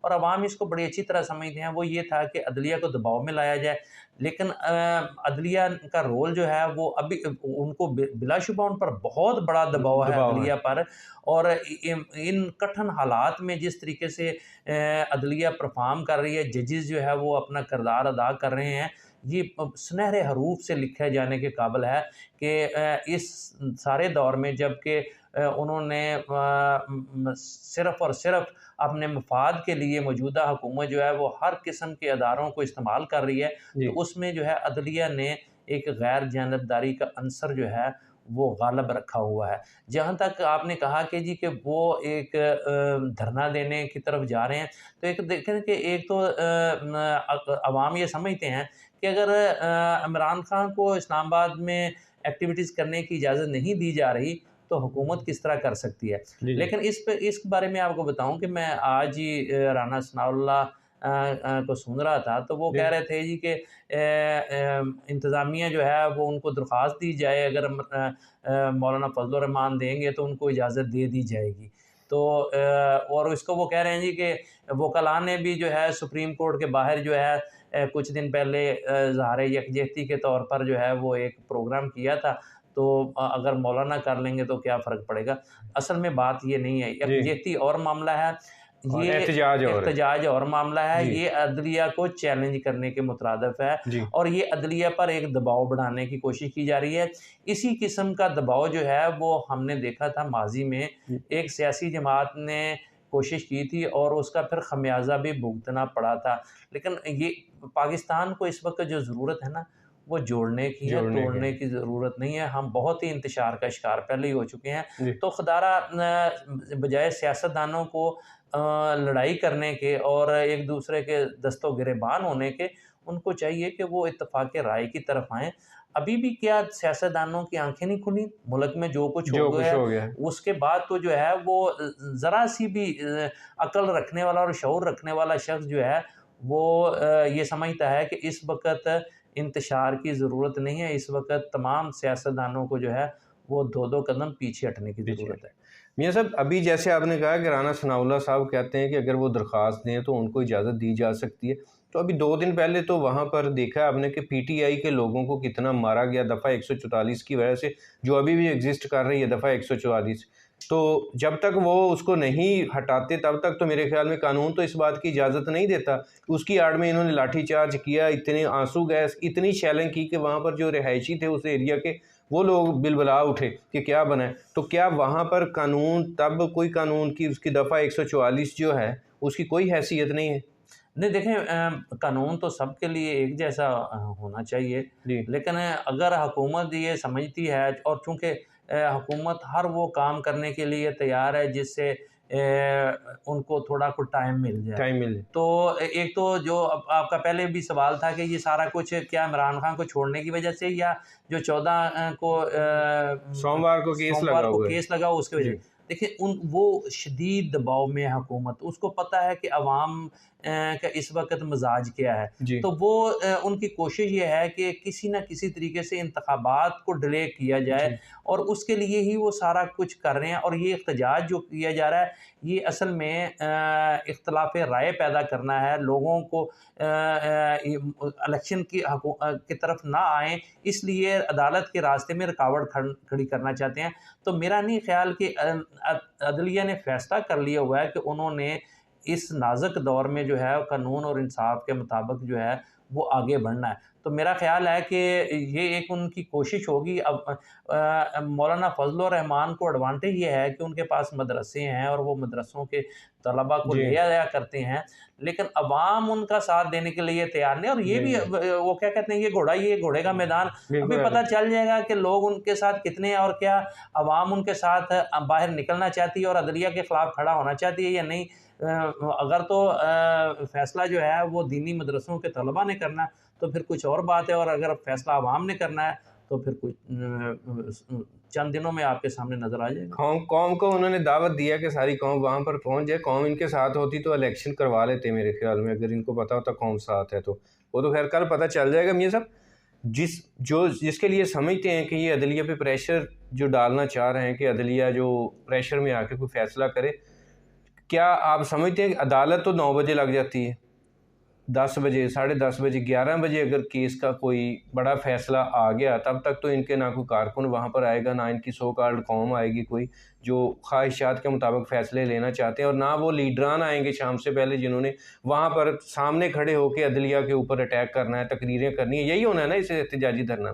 اور عوام اس کو بڑی اچھی طرح سمجھتے ہیں، وہ یہ تھا کہ عدلیہ کو دباؤ میں لایا جائے، لیکن عدلیہ کا رول جو ہے وہ ابھی ان کو بلا شبہ ان پر بہت بڑا دباؤ ہے عدلیہ پر، اور ان کٹھن حالات میں جس طریقے سے عدلیہ پرفارم کر رہی ہے، ججز جو ہے وہ اپنا کردار ادا کر رہے ہیں، یہ سنہرے حروف سے لکھے جانے کے قابل ہے کہ اس سارے دور میں جب کہ انہوں نے صرف اور صرف اپنے مفاد کے لیے موجودہ حکومت جو ہے وہ ہر قسم کے اداروں کو استعمال کر رہی ہے، تو اس میں جو ہے عدلیہ نے ایک غیر جانبداری کا عنصر جو ہے وہ غالب رکھا ہوا ہے۔ جہاں تک آپ نے کہا کہ جی کہ وہ ایک دھرنا دینے کی طرف جا رہے ہیں، تو ایک دیکھیں کہ ایک تو عوام یہ سمجھتے ہیں کہ اگر عمران خان کو اسلام آباد میں ایکٹیویٹیز کرنے کی اجازت نہیں دی جا رہی تو حکومت کس طرح کر سکتی ہے۔ لیکن اس بارے میں آپ کو بتاؤں کہ میں آج ہی رانا ثناء اللہ کو سن رہا تھا، تو وہ کہہ رہے تھے جی کہ انتظامیہ جو ہے وہ ان کو درخواست دی جائے، اگر مولانا فضل الرحمان دیں گے تو ان کو اجازت دے دی جائے گی، تو اور اس کو وہ کہہ رہے ہیں جی کہ وکلاء نے بھی جو ہے سپریم کورٹ کے باہر جو ہے کچھ دن پہلے اظہار یکجہتی کے طور پر جو ہے وہ ایک پروگرام کیا تھا، تو اگر مولانا کر لیں گے تو کیا فرق پڑے گا۔ اصل میں بات یہ نہیں ہے، یکجہتی اور معاملہ ہے، یہ احتجاج اور معاملہ ہے، یہ عدلیہ کو چیلنج کرنے کے مترادف ہے، اور یہ عدلیہ پر ایک دباؤ بڑھانے کی کوشش کی جا رہی ہے۔ اسی قسم کا دباؤ جو ہے وہ ہم نے دیکھا تھا ماضی میں، ایک سیاسی جماعت نے کوشش کی تھی اور اس کا پھر خمیازہ بھی بھگتنا پڑا تھا، لیکن یہ پاکستان کو اس وقت جو ضرورت ہے نا وہ جوڑنے کی ہے، توڑنے کی ضرورت نہیں ہے۔ ہم بہت ہی انتشار کا شکار پہلے ہی ہو چکے ہیں، تو خدارہ بجائے سیاستدانوں کو لڑائی کرنے کے اور ایک دوسرے کے دست و گریبان ہونے کے، ان کو چاہیے کہ وہ اتفاق رائے کی طرف آئیں۔ ابھی بھی کیا سیاستدانوں کی آنکھیں نہیں کھلی؟ ملک میں جو کچھ ہو گیا ہے اس کے بعد تو جو ہے وہ ذرا سی بھی عقل رکھنے والا اور شعور رکھنے والا شخص جو ہے وہ یہ سمجھتا ہے کہ اس وقت انتشار کی ضرورت نہیں ہے، اس وقت تمام سیاستدانوں کو جو ہے وہ دو قدم پیچھے ہٹنے کی ضرورت ہے۔ میاں صاحب، ابھی جیسے آپ نے کہا کہ رانا ثناء اللہ صاحب کہتے ہیں کہ اگر وہ درخواست دیں تو ان کو اجازت دی جا سکتی ہے، تو ابھی 2 دن پہلے تو وہاں پر دیکھا آپ نے کہ پی ٹی آئی کے لوگوں کو کتنا مارا گیا دفعہ 144 کی وجہ سے، جو ابھی بھی ایگزسٹ کر رہی ہے دفعہ 144۔ تو جب تک وہ اس کو نہیں ہٹاتے تب تک تو میرے خیال میں قانون تو اس بات کی اجازت نہیں دیتا۔ اس کی آڑ میں انہوں نے لاٹھی چارج کیا، اتنے آنسو گیس، اتنی شیلنگ کی کہ وہاں پر جو رہائشی تھے اس ایریا کے وہ لوگ بلبلا اٹھے کہ کیا بنا ہے۔ تو کیا وہاں پر قانون، تب کوئی قانون کی اس کی دفعہ 144 جو ہے اس کی کوئی حیثیت نہیں ہے؟ نہیں، دیکھیں قانون تو سب کے لیے ایک جیسا ہونا چاہیے، لیکن اگر حکومت یہ سمجھتی ہے، اور چونکہ حکومت ہر وہ کام کرنے کے لیے تیار ہے جس سے ان کو تھوڑا ٹائم مل جائے، تو ایک تو جو آپ کا پہلے بھی سوال تھا کہ یہ سارا کچھ کیا عمران خان کو چھوڑنے کی وجہ سے، یا جو 14 کو سوموار کو کیس لگا اس کی وجہ سے؟ دیکھیں وہ شدید دباؤ میں حکومت، اس کو پتہ ہے کہ عوام کا اس وقت مزاج کیا ہے، تو وہ ان کی کوشش یہ ہے کہ کسی نہ کسی طریقے سے انتخابات کو ڈیلے کیا جائے، اور اس کے لیے ہی وہ سارا کچھ کر رہے ہیں۔ اور یہ احتجاج جو کیا جا رہا ہے یہ اصل میں اختلاف رائے پیدا کرنا ہے، لوگوں کو الیکشن کی طرف نہ آئیں، اس لیے عدالت کے راستے میں رکاوٹ کھڑی کرنا چاہتے ہیں۔ تو میرا نہیں خیال کہ عدلیہ نے فیصلہ کر لیا ہوا ہے کہ انہوں نے اس نازک دور میں جو ہے قانون اور انصاف کے مطابق جو ہے وہ آگے بڑھنا ہے۔ تو میرا خیال ہے کہ یہ ایک ان کی کوشش ہوگی۔ اب مولانا فضل الرحمان کو ایڈوانٹیج یہ ہے کہ ان کے پاس مدرسے ہیں اور وہ مدرسوں کے طلباء کو لے آیا کرتے ہیں، لیکن عوام ان کا ساتھ دینے کے لیے تیار نہیں۔ اور یہ بھی وہ کیا کہتے ہیں، یہ گھوڑے کا میدان، ابھی پتہ چل جائے گا کہ لوگ ان کے ساتھ کتنے ہیں، اور کیا عوام ان کے ساتھ باہر نکلنا چاہتی ہے اور عدلیہ کے خلاف کھڑا ہونا چاہتی ہے یا نہیں۔ اگر تو فیصلہ جو ہے وہ دینی مدرسوں کے طلباء نے کرنا ہے تو پھر کچھ اور بات ہے، اور اگر فیصلہ عوام نے کرنا ہے تو پھر کچھ چند دنوں میں آپ کے سامنے نظر آ جائے گا۔ قوم کو انہوں نے دعوت دیا کہ ساری قوم وہاں پر پہنچ جائے، قوم ان کے ساتھ ہوتی تو الیکشن کروا لیتے میرے خیال میں، اگر ان کو پتہ ہوتا قوم ساتھ ہے تو وہ تو خیر کل پتہ چل جائے گا۔ میاں صاحب، جس کے لیے سمجھتے ہیں کہ یہ عدلیہ پہ پریشر جو ڈالنا چاہ رہے ہیں کہ عدلیہ جو پریشر میں آ کے کوئی فیصلہ کرے، کیا آپ سمجھتے ہیں کہ عدالت تو 9 بجے لگ جاتی ہے، 10 بجے 10:30 بجے 11 بجے اگر کیس کا کوئی بڑا فیصلہ آ گیا تب تک تو ان کے نہ کوئی کارکن وہاں پر آئے گا، نہ ان کی سو کالڈ قوم آئے گی کوئی جو خواہشات کے مطابق فیصلے لینا چاہتے ہیں، اور نہ وہ لیڈران آئیں گے شام سے پہلے جنہوں نے وہاں پر سامنے کھڑے ہو کے عدلیہ کے اوپر اٹیک کرنا ہے، تقریریں کرنی ہے، یہی ہونا ہے نا اس احتجاجی دھرنا۔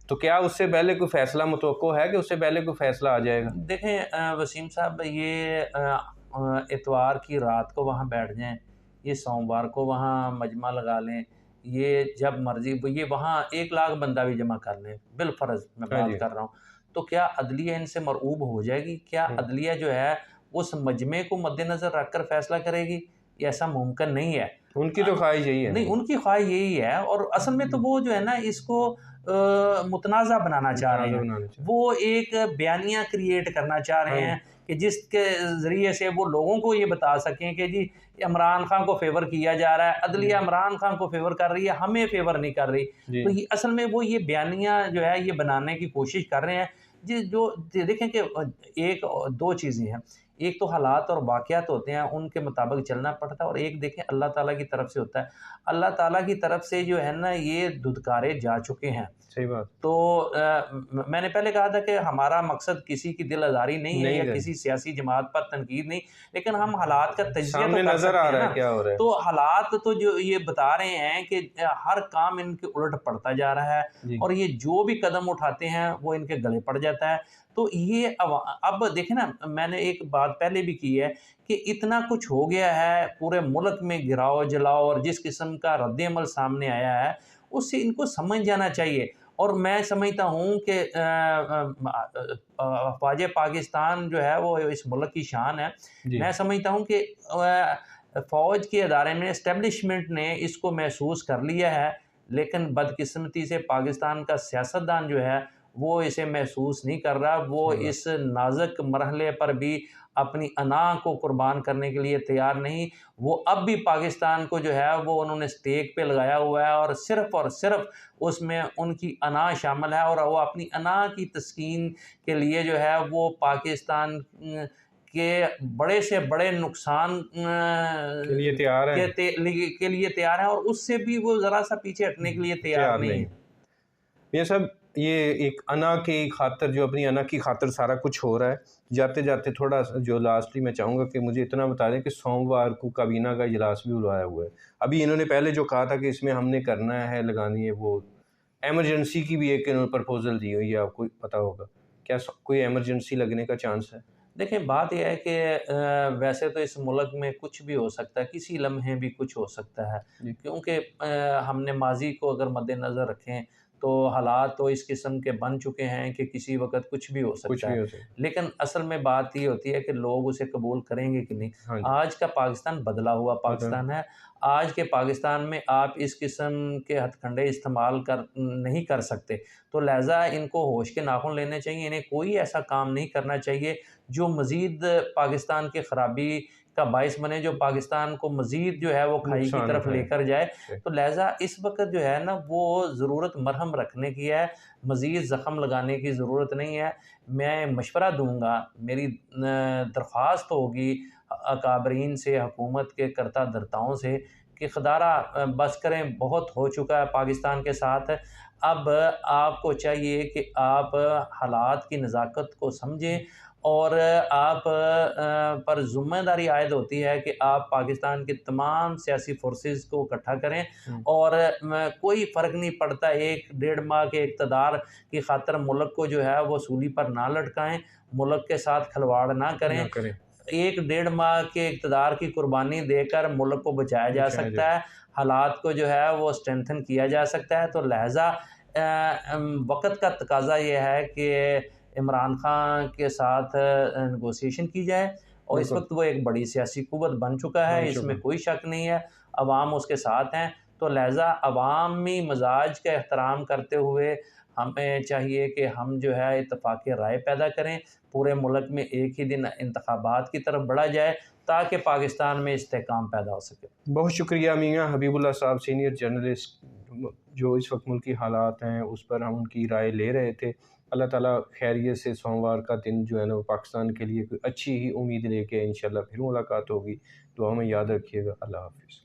تو کیا اس سے پہلے کوئی فیصلہ متوقع ہے کہ اس سے پہلے کوئی فیصلہ آ جائے گا؟ دیکھیں وسیم صاحب، یہ اتوار کی رات کو وہاں بیٹھ جائیں، یہ سوموار کو وہاں مجمع لگا لیں، یہ جب مرضی یہ وہاں 1 لاکھ بندہ بھی جمع کر لیں، بالفرض میں ہاں بات جی، کر رہا ہوں، تو کیا عدلیہ ان سے مرعوب ہو جائے گی؟ کیا عدلیہ جو ہے اس مجمع کو مد نظر رکھ کر فیصلہ کرے گی؟ یہ ایسا ممکن نہیں ہے۔ ان کی تو خواہش یہی ہے نہیں، نا، ان کی خواہش یہی ہے، اور اصل میں تو وہ جو ہے نا اس کو متنازع بنانا چاہ رہے متنازع ہیں، بنانا چاہتے وہ ایک بیانیہ کریٹ کرنا چاہ رہے ہیں۔ ہیں کہ جس کے ذریعے سے وہ لوگوں کو یہ بتا سکیں کہ جی عمران خان کو فیور کیا جا رہا ہے، عدلیہ عمران خان کو فیور کر رہی ہے، ہمیں فیور نہیں کر رہی۔ جی تو یہ اصل میں وہ یہ بیانیہ جو ہے یہ بنانے کی کوشش کر رہے ہیں۔ جو دیکھیں کہ ایک دو چیزیں ہیں، ایک تو حالات اور واقعات ہوتے ہیں، ان کے مطابق چلنا پڑتا ہے، اور ایک دیکھیں اللہ تعالیٰ کی طرف سے ہوتا ہے۔ اللہ تعالیٰ کی طرف سے جو ہے نا یہ دھتکارے جا چکے ہیں۔ صحیح بات تو میں نے پہلے کہا تھا کہ ہمارا مقصد کسی کی دل آزاری نہیں ہے یا نہیں ہے، کسی سیاسی جماعت پر تنقید نہیں، لیکن ہم حالات کا تجزیہ تو سامنے کر نظر سکتے آ ہیں رہا نا۔ ہے کیا ہو رہا ہے۔ تو حالات تو جو یہ بتا رہے ہیں کہ ہر کام ان کے الٹ پڑتا جا رہا ہے، جی اور یہ جو بھی قدم اٹھاتے ہیں وہ ان کے گلے پڑ جاتا ہے۔ تو یہ اب دیکھیں نا، میں نے ایک بات پہلے بھی کی ہے کہ اتنا کچھ ہو گیا ہے، پورے ملک میں گراؤ جلاؤ اور جس قسم کا رد عمل سامنے آیا ہے اس سے ان کو سمجھ جانا چاہیے۔ اور میں سمجھتا ہوں کہ افواج پاکستان جو ہے وہ اس ملک کی شان ہے۔ جی میں سمجھتا ہوں کہ فوج کے ادارے میں اسٹیبلشمنٹ نے اس کو محسوس کر لیا ہے، لیکن بدقسمتی سے پاکستان کا سیاستدان جو ہے وہ اسے محسوس نہیں کر رہا۔ وہ صحیح بات اس نازک مرحلے پر بھی اپنی انا کو قربان کرنے کے لیے تیار نہیں۔ وہ اب بھی پاکستان کو جو ہے وہ انہوں نے اسٹیک پہ لگایا ہوا ہے، اور صرف اس میں ان کی انا شامل ہے، اور وہ اپنی انا کی تسکین کے لیے جو ہے وہ پاکستان کے بڑے سے بڑے نقصان کے لیے تیار ہیں، کے لیے تیار ہیں، اور اس سے بھی وہ ذرا سا پیچھے ہٹنے کے لیے تیار نہیں ہے۔ یہ سب یہ ایک انا کی خاطر، جو اپنی انا کی خاطر سارا کچھ ہو رہا ہے۔ جاتے جاتے تھوڑا جو لاسٹلی میں چاہوں گا کہ مجھے اتنا بتا دیں کہ سوموار کو کابینہ کا اجلاس بھی بلایا ہوا ہے۔ ابھی انہوں نے پہلے جو کہا تھا کہ اس میں ہم نے کرنا ہے، لگانی ہے، وہ ایمرجنسی کی بھی ایک انہوں نے پرپوزل دی ہوئی ہے، آپ کو پتہ ہوگا کیا کوئی ایمرجنسی لگنے کا چانس ہے؟ دیکھیں بات یہ ہے کہ ویسے تو اس ملک میں کچھ بھی ہو سکتا ہے، کسی لمحے بھی کچھ ہو سکتا ہے، جی کیونکہ ہم نے ماضی کو اگر مد نظر رکھیں تو حالات تو اس قسم کے بن چکے ہیں کہ کسی وقت کچھ بھی ہو کچھ سکتا بھی ہے، ہو سکتا لیکن اصل میں بات یہ ہوتی ہے کہ لوگ اسے قبول کریں گے کہ نہیں۔ ہے۔ ہاں جی آج کا پاکستان بدلا ہوا پاکستان ہے۔ آج کے پاکستان میں آپ اس قسم کے ہتھ کنڈے استعمال نہیں کر سکتے، تو لہٰذا ان کو ہوش کے ناخن لینے چاہیے، انہیں کوئی ایسا کام نہیں کرنا چاہیے جو مزید پاکستان کے خرابی کا باعث بنے، جو پاکستان کو مزید جو ہے وہ کھائی کی نقصان طرف لے اٹھائے۔ کر جائے۔ تو لہٰذا اس وقت جو ہے نا وہ ضرورت مرہم رکھنے کی ہے، مزید زخم لگانے کی ضرورت نہیں ہے۔ میں مشورہ دوں گا، میری درخواست ہوگی اکابرین سے، حکومت کے کرتا دھرتاؤں سے، کہ خدارہ بس کریں، بہت ہو چکا ہے پاکستان کے ساتھ۔ اب آپ کو چاہیے کہ آپ حالات کی نزاکت کو سمجھیں، اور آپ پر ذمہ داری عائد ہوتی ہے کہ آپ پاکستان کے تمام سیاسی فورسز کو اکٹھا کریں، اور کوئی فرق نہیں پڑتا 1-1.5 ماہ کے اقتدار کی خاطر ملک کو جو ہے وہ سولی پر نہ لٹکائیں، ملک کے ساتھ کھلواڑ نہ کریں۔ 1-1.5 ماہ کے اقتدار کی قربانی دے کر ملک کو بچایا جا سکتا ہے، حالات کو جو ہے وہ اسٹرینتھن کیا جا سکتا ہے۔ تو لہٰذا وقت کا تقاضا یہ ہے کہ عمران خان کے ساتھ نیگوسیشن کی جائے، اور اس وقت وہ ایک بڑی سیاسی قوت بن چکا ہے، اس میں کوئی شک نہیں ہے، عوام اس کے ساتھ ہیں۔ تو لہٰذا عوامی مزاج کا احترام کرتے ہوئے ہمیں چاہیے کہ ہم جو ہے اتفاق رائے پیدا کریں، پورے ملک میں ایک ہی دن انتخابات کی طرف بڑھا جائے تاکہ پاکستان میں استحکام پیدا ہو سکے۔ بہت شکریہ میاں حبیب اللہ صاحب، سینئر جرنلسٹ، جو اس وقت ملکی حالات ہیں اس پر ہم ان کی رائے لے رہے تھے۔ اللہ تعالیٰ خیریت سے سوموار کا دن جو ہے نا وہ پاکستان کے لیے کوئی اچھی ہی امید لے کے انشاءاللہ پھر ملاقات ہوگی. دعا میں یاد رکھیے گا. اللہ حافظ.